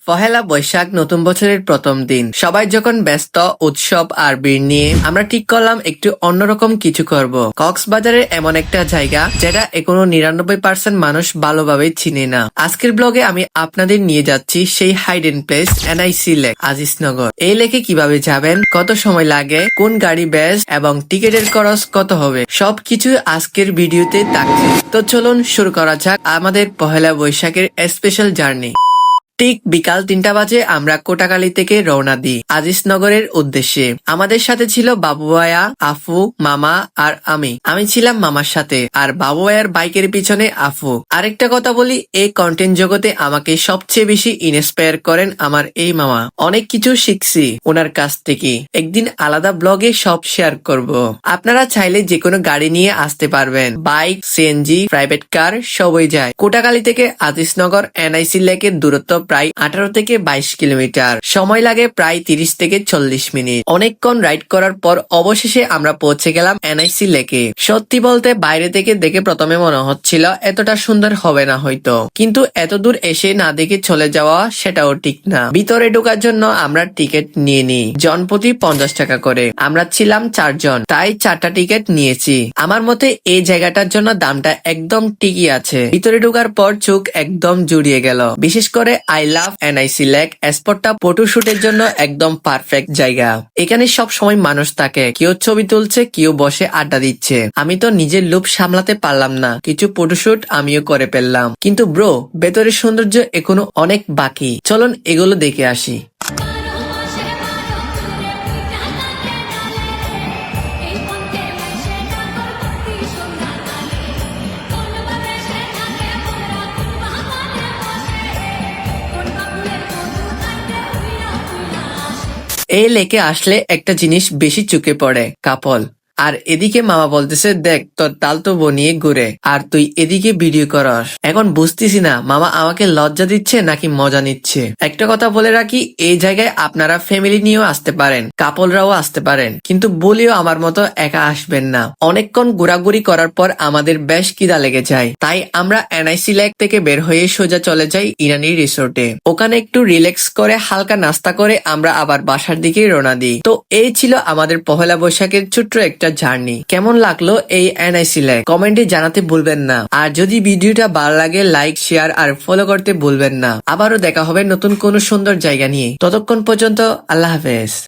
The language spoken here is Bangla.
পহেলা বৈশাখ নতুন বছরের প্রথম দিন। সবাই যখন ব্যস্ত উৎসব আর ভিড় নিয়ে, আমরা ঠিক করলাম একটু অন্যরকম কিছু করব। কক্সবাজারের এমন একটা জায়গা যেটা এখনো 99% মানুষ ভালোভাবে চিনে না। আজকের ব্লগে আমি আপনাদের নিয়ে যাচ্ছি সেই হাইডেন প্লেস এনআইসি লেক আজিজনগর। এই লেকে কিভাবে যাবেন, কত সময় লাগে, কোন গাড়ি বেস্ট এবং টিকিটের খরচ কত হবে, সবকিছু আজকের ভিডিওতে থাকছে। তো চলুন শুরু করা যাক আমাদের পহেলা বৈশাখের স্পেশাল জার্নি। ঠিক বিকাল 3টা বাজে আমরা কোটাখালী থেকে রওনা দিই আজিজনগরের উদ্দেশ্যে। আমাদের সাথে ছিল বাবু ভাইয়া, আফু, মামা আর আমি ছিলাম মামার সাথে, আর বাবু ভাইয়ার বাইকের পিছনে আফু। আরেকটা কথা বলি, এই কন্টেন্ট জগতে আমাকে সবচেয়ে বেশি ইন্সপায়ার করেন আমার এই মামা। অনেক কিছু শিখছি ওনার কাছ থেকে। একদিন আলাদা ব্লগে সব শেয়ার করব। আপনারা চাইলে যে কোনো গাড়ি নিয়ে আসতে পারবেন, বাইক, সিএনজি, প্রাইভেট কার সবই যায়। কোটাখালী থেকে আজিজনগর এনআইসি লেকের দূরত্ব প্রায় 18 থেকে 22 কিলোমিটার। সময় লাগে প্রায় 30 থেকে 40 মিনিট। অনেকক্ষণ রাইড করার পর অবশেষে আমরা পৌঁছে গেলাম এনআইসি লেকে। সত্যি বলতে বাইরে থেকে দেখে প্রথমে মনে হচ্ছিল এতটা সুন্দর হবে না হয়তো, কিন্তু এত দূর এসে না দেখে চলে যাওয়া সেটাও ঠিক না। ভিতরে ঢোকার জন্য আমরা টিকিট নিয়ে নিই জনপ্রতি 50 টাকা করে। আমরা ছিলাম 4 জন, তাই 4টা টিকিট নিয়েছি। আমার মতে এই জায়গাটার জন্য দামটা একদম ঠিকই আছে। ভিতরে ঢোকার পর চোখ একদম জুড়িয়ে গেল। বিশেষ করে আই লাভ এনআইসি লেক স্পটটা ফটোশুটের জন্য একদম পারফেক্ট জায়গা। এখানে সব সময় মানুষ থাকে, কেউ ছবি তুলছে, কেউ বসে আড্ডা দিচ্ছে। আমি তো নিজের লোভ সামলাতে পারলাম না, কিছু ফটোশুট আমিও করে ফেললাম। কিন্তু ব্রো, ভেতরের সৌন্দর্য এখনো অনেক বাকি। চলুন এগুলো দেখে আসি। এই লেকে আসলে একটা জিনিস বেশি চোখে পড়ে, কাপল। আর এদিকে মামা বলতেছে, দেখ তোর তাল তো বনিয়ে ঘুরে, আর তুই এদিকে ভিডিও করস। এখন বুঝতেছি না মামা আমাকে লজ্জা দিচ্ছে নাকি মজা নিচ্ছে। একটা কথা বলে রাখি, এই জায়গায় আপনারা ফ্যামিলি নিয়েও আসতে পারেন, কাপলরাও আসতে পারেন, কিন্তু বলিও আমার মতো একা আসবেন না। অনেকক্ষণ ঘোরাঘুরি করার পর আমাদের বেশ খিদা লেগে যায়, তাই আমরা এনআইসি লেক থেকে বের হয়ে সোজা চলে যাই ইরানি রিসোর্টে। ওখানে একটু রিল্যাক্স করে হালকা নাস্তা করে আমরা আবার বাসার দিকে রওনা দিই। তো এই ছিল আমাদের পহেলা বৈশাখের ছোট্ট একটা জার্নি। কেমন লাগলো এই এনআইসি লেক কমেন্টে জানাতে ভুলবেন না। আর যদি ভিডিওটা ভালো লাগে লাইক, শেয়ার আর ফলো করতে ভুলবেন না। আবারও দেখা হবে নতুন কোনো সুন্দর জায়গা নিয়ে। ততক্ষণ পর্যন্ত আল্লাহ হাফেজ।